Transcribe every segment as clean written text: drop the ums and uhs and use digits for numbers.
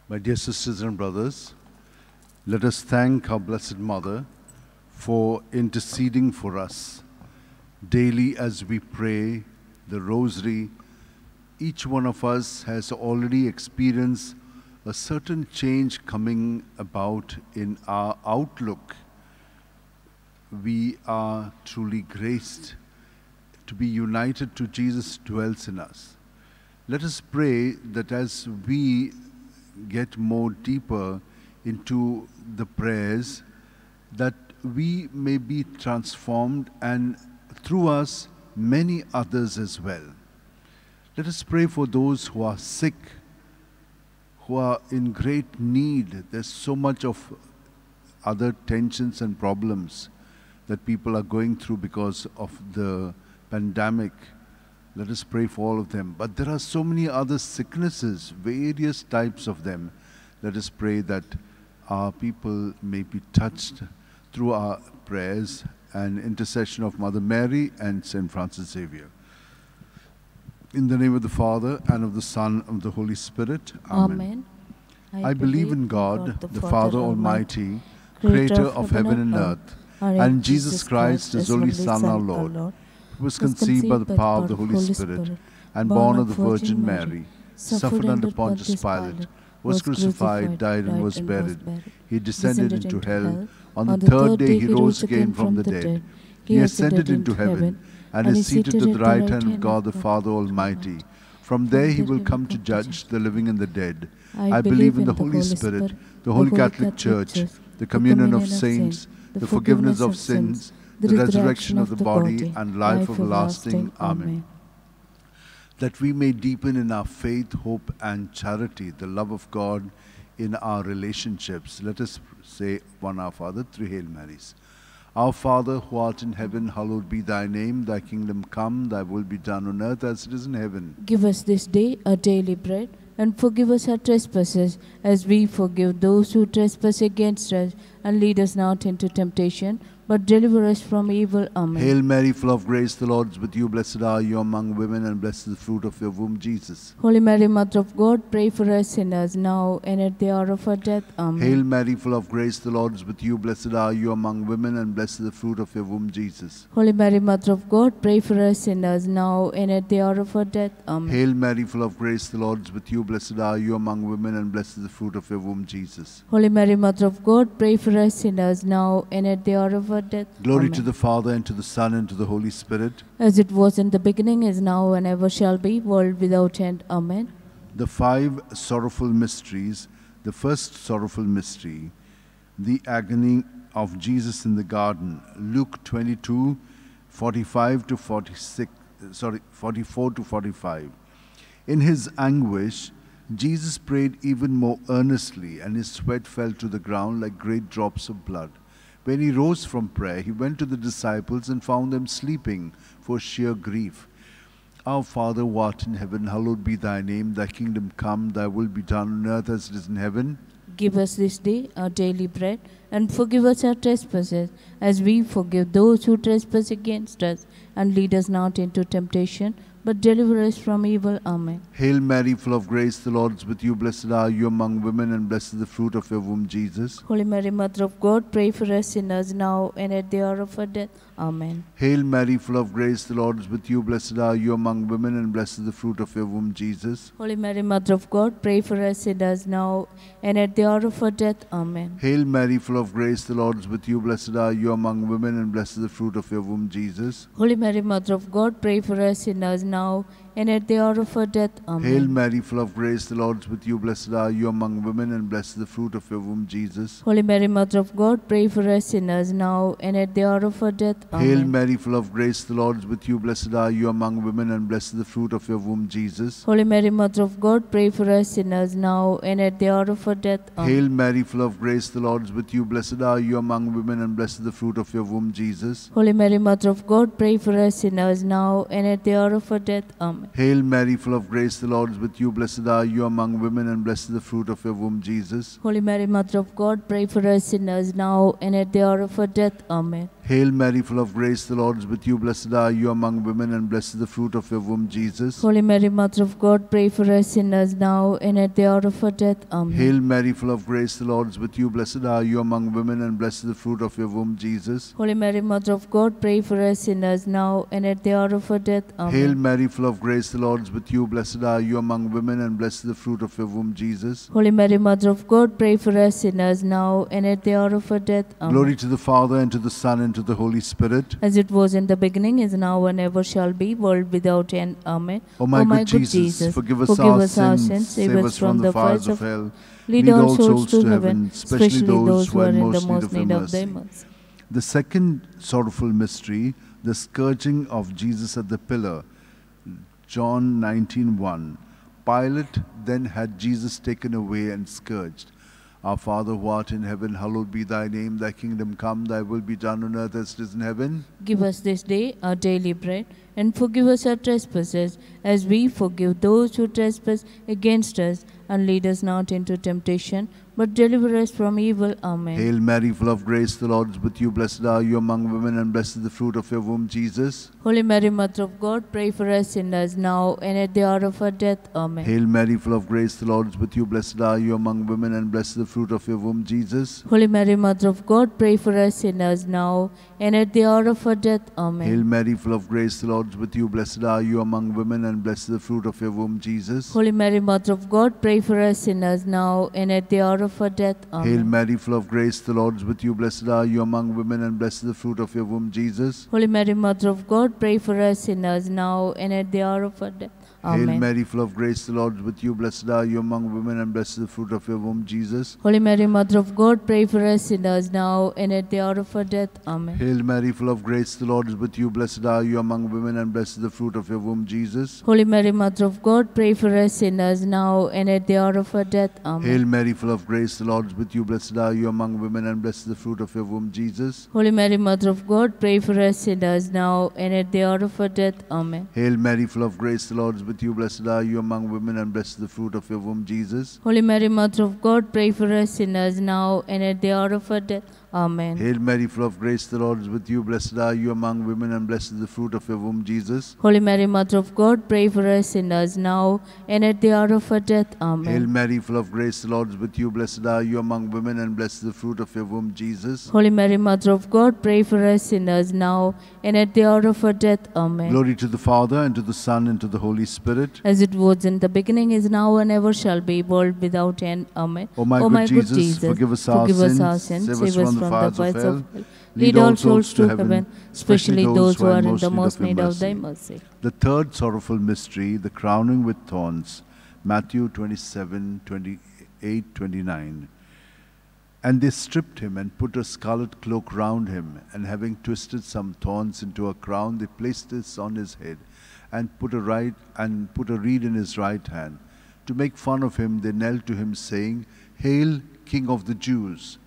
My dear sisters and brothers, let us thank our Blessed Mother for interceding for us. Daily as we pray the Rosary, each one of us has already experienced a certain change coming about in our outlook. We are truly graced to be united to Jesus dwells in us. Let us pray that as we get more deeper into the prayers, that we may be transformed and through us many others as well. Let us pray for those who are sick, who are in great need. There's so much of other tensions and problems that people are going through because of the pandemic. Let us pray for all of them. But there are so many other sicknesses, various types of them. Let us pray that our people may be touched through our prayers and intercession of Mother Mary and St. Francis Xavier. In the name of the Father, and of the Son, and of the Holy Spirit. Amen. I believe in God, the Father Almighty, creator of heaven and earth, and Jesus Christ, his only Son, our Lord, who was conceived by the power of the Holy Spirit, and born of the Virgin Mary, suffered under Pontius Pilate, was crucified, died, and was buried. He descended into hell. On the third day he rose again from the dead. He ascended into heaven, and is seated at the right hand of God the Father Almighty. From there he will come to judge the living and the dead. I believe in the Holy Spirit, the Holy Catholic Church, the communion of saints, the forgiveness of sins, the resurrection of the body, and life everlasting. Amen. That we may deepen in our faith, hope, and charity, the love of God in our relationships. Let us say one Our Father, 3 Hail Marys. Our Father, who art in heaven, hallowed be thy name. Thy kingdom come, thy will be done on earth as it is in heaven. Give us this day our daily bread, and forgive us our trespasses, as we forgive those who trespass against us. And lead us not into temptation, but deliver us from evil. Amen. Hail Mary, full of grace, the Lord is with you. Blessed are you among women, and blessed is the fruit of your womb, Jesus. Holy Mary, Mother of God, pray for us sinners, now and at the hour of our death. Amen. Hail Mary, full of grace, the Lord is with you. Blessed are you among women, and blessed is the fruit of your womb, Jesus. Holy Mary, Mother of God, pray for us sinners, now and at the hour of our death. Amen. Hail Mary, full of grace, the Lord is with you. Blessed are you among women, and blessed is the fruit of your womb, Jesus. Holy Mary, Mother of God, pray for us sinners, now and at the hour of our death. Glory Amen. to the Father, and to the Son, and to the Holy Spirit. As it was in the beginning, is now, and ever shall be, world without end. Amen. The 5 sorrowful mysteries. The first sorrowful mystery, the agony of Jesus in the garden. Luke 22, 45 to 46, 44 to 45. In his anguish, Jesus prayed even more earnestly, and his sweat fell to the ground like great drops of blood. When he rose from prayer, he went to the disciples and found them sleeping for sheer grief. Our Father, who art in heaven, hallowed be thy name. Thy kingdom come, thy will be done on earth as it is in heaven. Give us this day our daily bread, and forgive us our trespasses, as we forgive those who trespass against us. And lead us not into temptation, but deliver us from evil. Amen. Hail Mary, full of grace, the Lord is with you. Blessed are you among women, and blessed is the fruit of your womb, Jesus. Holy Mary, Mother of God, pray for us sinners, now and at the hour of our death. Amen. Hail Mary, full of grace, the Lord is with you. Blessed are you among women, and blessed is the fruit of your womb, Jesus. Holy Mary, Mother of God, pray for us sinners, now and at the hour of our death. Amen. Hail Mary, full of grace, the Lord is with you. Blessed are you among women, and blessed is the fruit of your womb, Jesus. Holy Mary, Mother of God, pray for us sinners, now and at the hour of our death. Amen. Hail Mary, full of grace, the Lord is with you. Blessed are you among women, and blessed is the fruit of your womb, Jesus. Holy Mary, Mother of God, pray for us sinners, now and at the hour of our death. Amen. Hail Mary, full of grace, the Lord is with you. Blessed are you among women, and blessed is the fruit of your womb, Jesus. Holy Mary, Mother of God, pray for us sinners, now and at the hour of our death. Amen. Hail Mary, full of grace, the Lord is with you. Blessed are you among women, and blessed is the fruit of your womb, Jesus. Holy Mary, Mother of God, pray for us sinners, now and at the hour of our death. Amen. Hail Mary, full of grace, the Lord is with you. Blessed are you among women, and blessed is the fruit of your womb, Jesus. Holy Mary, Mother of God, pray for us sinners, now and at the hour of our death. Amen. Hail Mary, full of grace, the Lord is with you. Blessed are you among women, and blessed is the fruit of your womb, Jesus. Holy Mary, Mother of God, pray for us sinners now and at the hour of our death. Amen. Hail Mary, full of grace, the Lord is with you. Blessed are you among women, and blessed is the fruit of your womb, Jesus. Holy Mary, Mother of God, pray for us sinners now and at the hour of our death. Amen. Hail Mary, full of grace, the Lord is with you. Blessed are you among women, and blessed is the fruit of your womb, Jesus. Holy Mary, Mother of God, pray for us sinners now and at the hour of our death. Amen. Glory to the Father, and to the Son, and to the Holy Spirit. As it was in the beginning, is now, and ever shall be, world without end. Amen. O my good Jesus, forgive us our sins, save us from the fires of hell. Lead all souls to heaven, especially those who are in the most need of thy mercy. The second sorrowful mystery, the scourging of Jesus at the pillar. John 19:1. Pilate then had Jesus taken away and scourged. Our Father who art in heaven, hallowed be thy name. Thy kingdom come, thy will be done on earth as it is in heaven. Give us this day our daily bread, and forgive us our trespasses, as we forgive those who trespass against us. And lead us not into temptation, but deliver us from evil. Amen. Hail Mary, full of grace, the Lord is with you. Blessed are you among women, and blessed is the fruit of your womb, Jesus. Holy Mary, Mother of God, pray for us sinners now and at the hour of our death. Amen. Hail Mary, full of grace, the Lord is with you. Blessed are you among women, and blessed is the fruit of your womb, Jesus. Holy Mary, Mother of God, pray for us sinners now and at the hour of our death. Amen. Hail Mary, full of grace, the Lord is with you. Blessed are you among women, and blessed is the fruit of your womb, Jesus. Holy Mary, Mother of God, pray for us sinners now and at the hour of our death. Amen. Hail Mary, full of grace, the Lord is with you. Blessed are you among women, and blessed is the fruit of your womb, Jesus. Holy Mary, Mother of God, pray for us sinners now and at the hour of our death. Amen. Hail Mary, full of grace, the Lord is with you. Blessed are you among women, and blessed is the fruit of your womb, Jesus. Holy Mary, Mother of God, pray for us sinners now and at the hour of our death. Amen. Hail Mary, full of grace, the Lord is with you. Blessed are you among women, and blessed is the fruit of your womb, Jesus. Holy Mary, Mother of God, pray for us sinners now and at the hour of our death. Amen. Hail Mary, full of grace, the Lord is with you. Blessed are you among women, and blessed is the fruit of your womb, Jesus. Holy Mary, Mother of God, pray for us sinners now and at the hour of our death. Amen. Hail Mary, full of grace, the Lord is with you. Blessed are you among women, and blessed is the fruit of your womb, Jesus. Holy Mary, Mother of God, pray for us sinners now and at the hour of our death. Amen. Hail Mary, full of grace, the Lord is with you. Blessed are you among women, and blessed is the fruit of your womb, Jesus. Holy Mary, Mother of God, pray for us sinners now and at the hour of our death. Amen. Hail Mary, full of grace, the Lord is with you. Blessed are you among women, and blessed is the fruit of your womb, Jesus. Holy Mary, Mother of God, pray for us sinners now and at the hour of our death. Amen. Glory to the Father, and to the Son, and to the Holy Spirit. As it was in the beginning, is now, and ever shall be, world without end. Amen. O my good Jesus, forgive us our sins, save us from the fires of hell. Lead all souls to heaven, especially those who are in the most need of thy mercy. The third sorrowful mystery, the crowning with thorns. Matthew 27:28-29. And they stripped him and put a scarlet cloak round him, and having twisted some thorns into a crown, they placed this on his head, and put a reed in his right hand. To make fun of him, they knelt to him, saying, Hail, King of the Jews!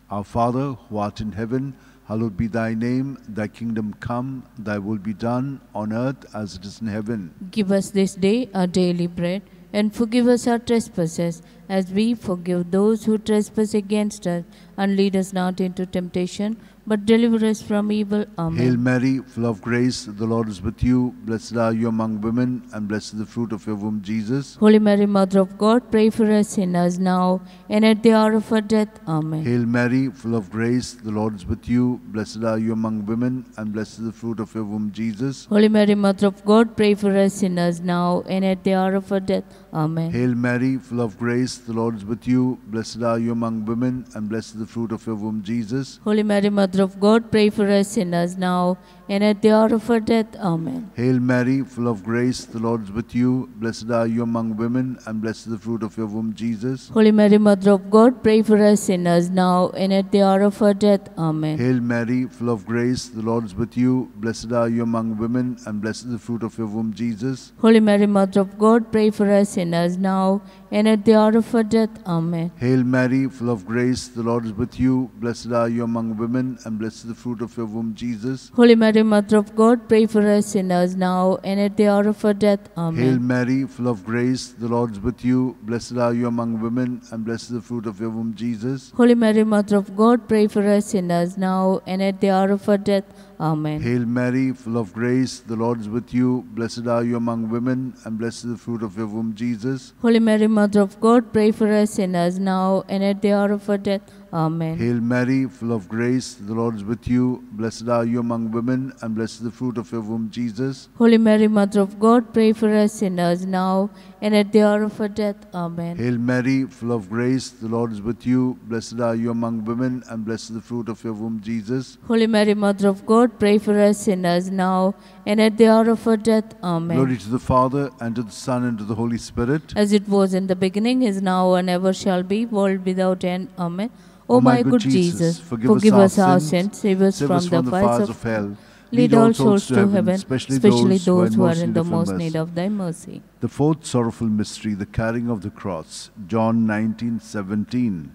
Our Father, who art in heaven, hallowed be thy name. Thy kingdom come, thy will be done, on earth as it is in heaven. Give us this day our daily bread, and forgive us our trespasses, as we forgive those who trespass against us. And lead us not into temptation, but deliver us from evil. Amen. Hail Mary, full of grace, the Lord is with you. Blessed are you among women, and blessed is the fruit of your womb, Jesus. Holy Mary, Mother of God, pray for us sinners now and at the hour of our death. Amen. Hail Mary, full of grace, the Lord is with you. Blessed are you among women, and blessed is the fruit of your womb, Jesus. Holy Mary, Mother of God, pray for us sinners now and at the hour of our death. Amen. Hail Mary, full of grace, the Lord is with you. Blessed are you among women, and blessed is the fruit of your womb, Jesus. Holy Mary, Mother of God, pray for us sinners now and at the hour of our death. Amen. Hail Mary, full of grace, the Lord is with you. Blessed are you among women, and blessed is the fruit of your womb, Jesus. Holy Mary, Mother of God, pray for us sinners now and at the hour of our death. Amen. Hail Mary, full of grace, the Lord is with you. Blessed are you among women, and blessed is the fruit of your womb, Jesus. Holy Mary, Mother of God, pray for us sinners now and at the hour of our death. Amen. Hail Mary, full of grace, the Lord is with you. Blessed are you among women, and blessed is the fruit of your womb, Jesus. Holy Mary, Mother of God, pray for us sinners now and at the hour of our death. Amen. Hail Mary, full of grace, the Lord is with you. Blessed are you among women, and blessed is the fruit of your womb, Jesus. Holy Mary, Mother of God, pray for us sinners now and at the hour of our death. Amen. Hail Mary, full of grace, the Lord is with you. Blessed are you among women, and blessed is the fruit of your womb, Jesus. Holy Mary, Mother of God, pray for us sinners now and at the hour of our death. Amen. Hail Mary, full of grace, the Lord is with you. Blessed are you among women, and blessed is the fruit of your womb, Jesus. Holy Mary, Mother of God, pray for us sinners now and at the hour of our death. Amen. Hail Mary, full of grace, the Lord is with you. Blessed are you among women, and blessed is the fruit of your womb, Jesus. Holy Mary, Mother of God, pray for us sinners now and at the hour of our death. Amen. Glory to the Father, and to the Son, and to the Holy Spirit. As it was in the beginning, is now, and ever shall be, world without end. Amen. O my good Jesus, forgive us our sins, save us from the fires of hell. Lead all souls to heaven, especially those who are in the most need of thy mercy. The fourth sorrowful mystery, the carrying of the cross. John 19:17.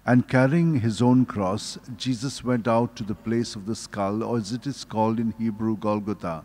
And carrying his own cross, Jesus went out to the place of the skull, or as it is called in Hebrew, Golgotha.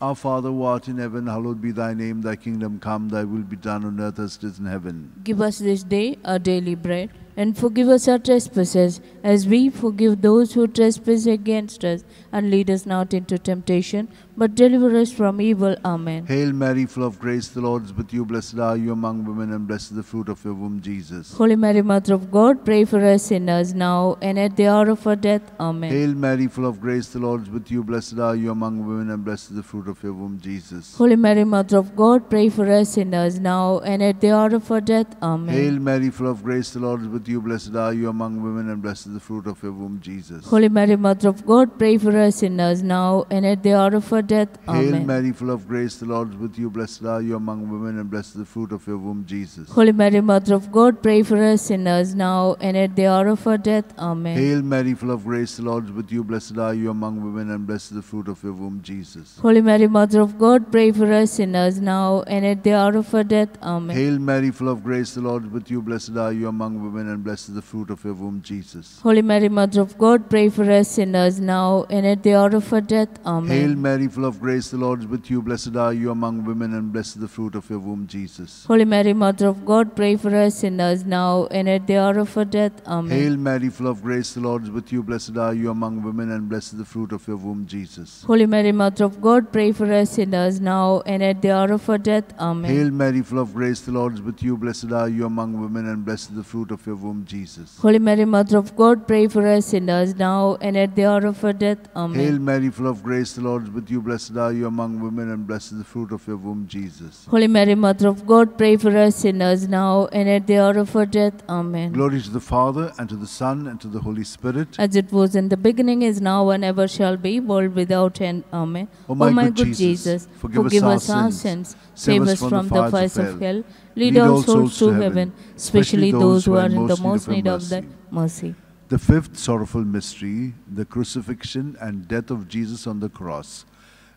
Our Father who art in heaven, hallowed be thy name. Thy kingdom come, thy will be done on earth as it is in heaven. Give us this day our daily bread, and forgive us our trespasses, as we forgive those who trespass against us. And lead us not into temptation, but deliver us from evil. Amen. Hail Mary, full of grace, the Lord is with you. Blessed are you among women, and blessed is the fruit of your womb, Jesus. Holy Mary, Mother of God, pray for us sinners now and at the hour of our death. Amen. Hail Mary, full of grace, the Lord is with you. Blessed are you among women, and blessed is the fruit of your womb, Jesus. Holy Mary, Mother of God, pray for us sinners now and at the hour of our death. Amen. Hail Mary, full of grace, the Lord is with you. Blessed are you among women, and blessed is the fruit of your womb, Jesus. Holy Mary, Mother of God, pray for us sinners now and at the hour of our death. Hail Amen. Mary, full of grace, the Lord is with you. Blessed are you among women, and blessed is the fruit of your womb, Jesus. Holy Mary, Mother of God, pray for us sinners now and at the hour of our death. Amen. Hail Mary, full of grace, the Lord is with you. Blessed are you among women, and blessed is the fruit of your womb, Jesus. Holy Mary, Mother of God, pray for us sinners now and at the hour of our death. Amen. Hail Mary, full of grace, the Lord is with you. Blessed are you among women, and blessed is the fruit of your womb, Jesus. Holy Mary, Mother of God, pray for us sinners now and at the hour of our death. Amen. Hail Mary, full of grace, the Lord is with you. Blessed are you among women, and blessed is the fruit of your womb, Jesus. Holy Mary, Mother of God, pray for us sinners now and at the hour of our death. Amen. Hail Mary, full of grace, the Lord is with you. Blessed are you among women, and blessed is the fruit of your womb, Jesus. Holy Mary, Mother of God, pray for us sinners now and at the hour of our death. Amen. Hail Mary, full of grace, the Lord is with you. Blessed are you among women, and blessed is the fruit of your womb, Jesus. Holy Mary, Mother of God, pray for us sinners now and at the hour of our death. Amen. Hail Mary, full of grace, the Lord is with you. Blessed are you among women, and blessed is the fruit of your womb, Jesus. Holy Mary, Mother of God, pray for us sinners now and at the hour of our death. Amen. Glory to the Father, and to the Son, and to the Holy Spirit. As it was in the beginning, is now, and ever shall be, world without end. Amen. O my good Jesus, forgive us our sins, save us from the fires of hell, lead all souls to heaven, especially those who are in the most need of thy mercy. The fifth sorrowful mystery, the crucifixion and death of Jesus on the cross.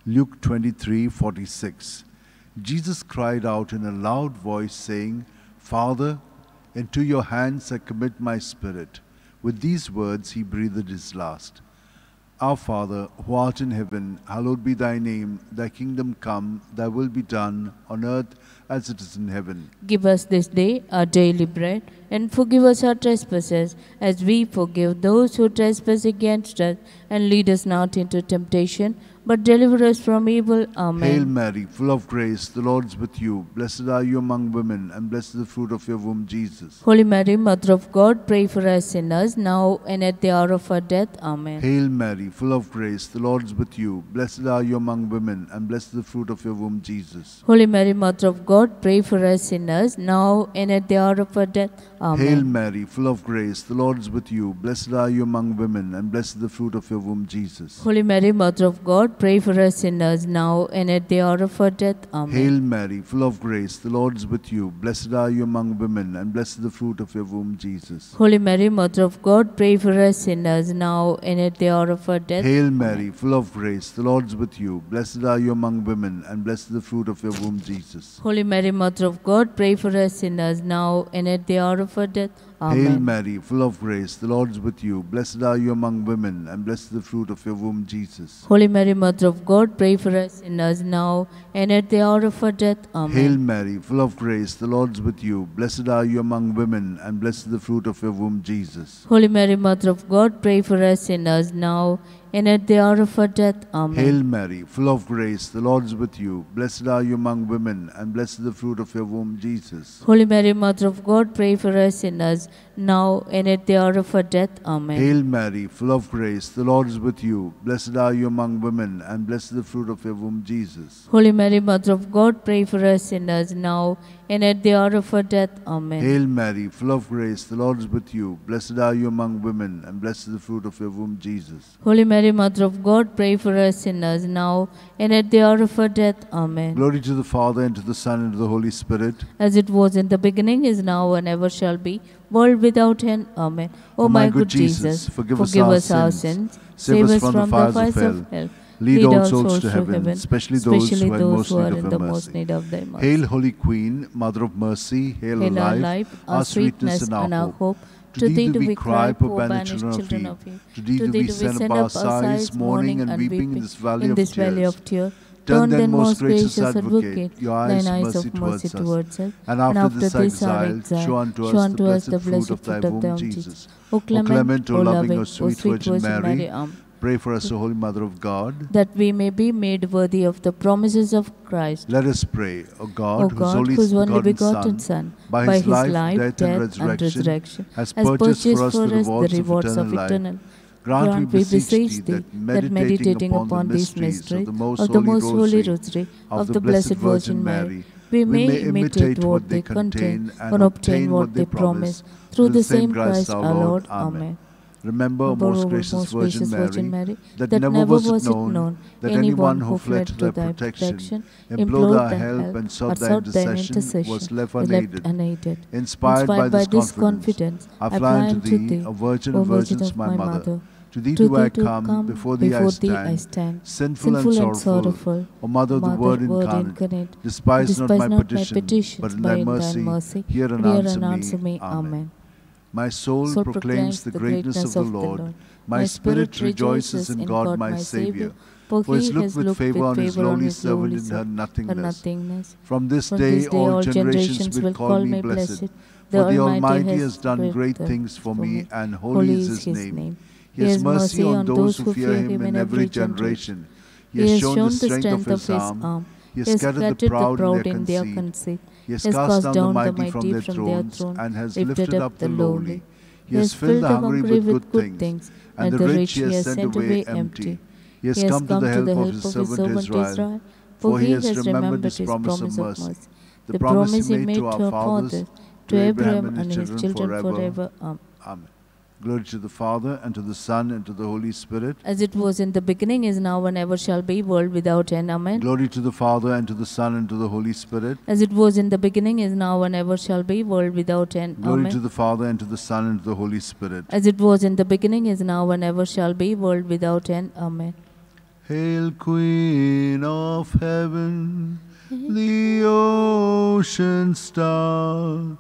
Luke 23:46. Jesus cried out in a loud voice, saying, Father, into your hands I commit my spirit. With these words he breathed his last. Our Father, who art in heaven, hallowed be thy name. Thy kingdom come, thy will be done, on earth as it is in heaven. Give us this day our daily bread, and forgive us our trespasses, as we forgive those who trespass against us. And lead us not into temptation, but deliver us from evil. Amen. Hail Mary, full of grace, the Lord is with you. Blessed are you among women, and blessed is the fruit of your womb, Jesus. Holy Mary, Mother of God, pray for us sinners, now and at the hour of our death. Amen. Hail Mary, full of grace, the Lord is with you. Blessed are you among women, and blessed is the fruit of your womb, Jesus. Holy Mary, Mother of God, pray for us sinners, now and at the hour of our death. Amen. Hail Mary, full of grace, the Lord is with you. Blessed are you among women, and blessed is the fruit of your womb, Jesus. Holy Mary, Mother of God, pray for us sinners, now and at the hour of our death. Amen. Hail Mary, full of grace, the Lord is with you. Blessed are you among women, and blessed is the fruit of your womb, Jesus. Holy Mary, Mother of God, pray for us sinners, now and at the hour of our death. Hail Mary, full of grace, the Lord is with you. Blessed are you among women, and blessed is the fruit of your womb, Jesus. Holy Mary, Mother of God, pray for us sinners, now and at the hour of of our death. Hail Amen. Mary, full of grace, the Lord is with you. Blessed are you among women, and blessed is the fruit of your womb, Jesus. Holy Mary, Mother of God, pray for us sinners now and at the hour of our death. Amen. Hail Mary, full of grace, the Lord is with you. Blessed are you among women, and blessed is the fruit of your womb, Jesus. Holy Mary, Mother of God, pray for us sinners now and at the hour of our death. Amen. Hail Mary, full of grace, the Lord is with you. Blessed are you among women, and blessed is the fruit of your womb, Jesus. Holy Mary, Mother of God, pray for us sinners now and at the hour of our death. Amen. Hail Mary, full of grace, the Lord is with you. Blessed are you among women, and blessed is the fruit of your womb, Jesus. Holy Mary, Mother of God, pray for us sinners now and at the hour of our death. Amen. Hail Mary, full of grace, the Lord is with you. Blessed are you among women, and blessed is the fruit of your womb, Jesus. Holy Mary, Mother of God, pray for us sinners now and at the hour of our death. Amen. Glory to the Father, and to the Son, and to the Holy Spirit. As it was in the beginning, is now, and ever shall be, world without end. Amen. O my good Jesus, forgive us our sins, save us from the fires of hell. Lead all souls to heaven, especially those who are in the most need of thy mercy. Hail, Holy Queen, Mother of Mercy, hail our life, our sweetness, and our hope. To thee do we cry, poor banished children of Eve. To thee do we send up our sighs, mourning and weeping in this valley of tears. Turn then, most gracious Advocate, your eyes of mercy towards us, and after this exile, show unto us the blessed fruit of thy womb, Jesus. O clement, O loving, O sweet Virgin Mary, pray for us, O Holy Mother of God, that we may be made worthy of the promises of Christ. Let us pray. O God, whose only begotten Son, by his life, death, and resurrection, has purchased for us the rewards of eternal life. Grant, we beseech thee, that meditating upon these mysteries of the most holy Rosary of the Blessed Virgin Mary, we may imitate what they contain and obtain what they promise. Through the same Christ our Lord. Amen. Remember, O most gracious Virgin Mary, that never was it known that anyone who fled to thy protection, implored thy help, and sought thy intercession was left unaided. Inspired by this confidence, I fly unto thee, O Virgin of Virgins, my Mother. To thee do I come, before thee I stand, sinful and sorrowful. O Mother of the Word incarnate, despise not my petition, but in thy mercy, hear and answer me. Amen. My soul proclaims the greatness of the Lord. My spirit rejoices in God my Saviour. For he has looked with favour on his lowly servant in her nothingness. From this day all generations will call me blessed. For the Almighty has done great things for me, and holy is his name. He has mercy on those who fear him in every generation. He has shown the strength of his arm. He has scattered the proud in their conceit. He has cast down the mighty from their thrones, and has lifted up the lowly. He has filled the hungry with good things, and the rich he has sent away empty. He has come to the help of his servant Israel, for he has remembered his promise of mercy, the promise he made to our fathers, to Abraham and his children forever. Amen. Glory to the Father, and to the Son, and to the Holy Spirit. As it was in the beginning, is now, and ever shall be, world without end. Amen. Glory to the Father, and to the Son, and to the Holy Spirit. As it was in the beginning, is now, and ever shall be, world without end. Glory Amen. to the Father, and to the Son, and to the Holy Spirit. As it was in the beginning, is now, and ever shall be, world without end. Amen. Hail, Queen of Heaven, the ocean star,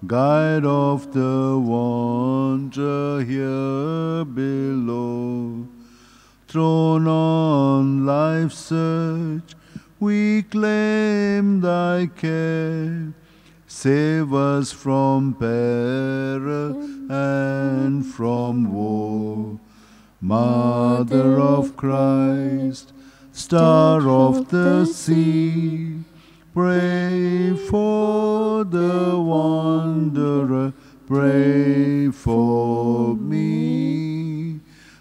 guide of the wanderer here below. Thrown on life's search, we claim thy care. Save us from peril and from woe. Mother of Christ, Star of the sea, pray for the wanderer, pray for me.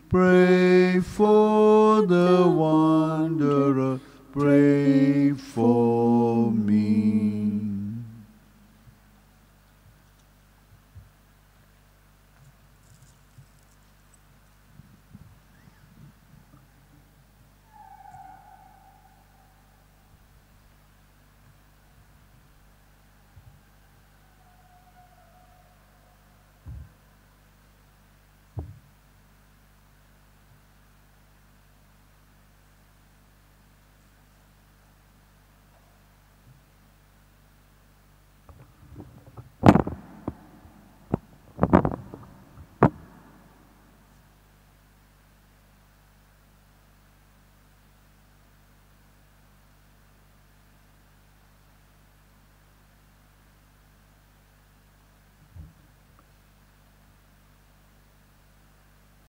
Pray for the wanderer, pray for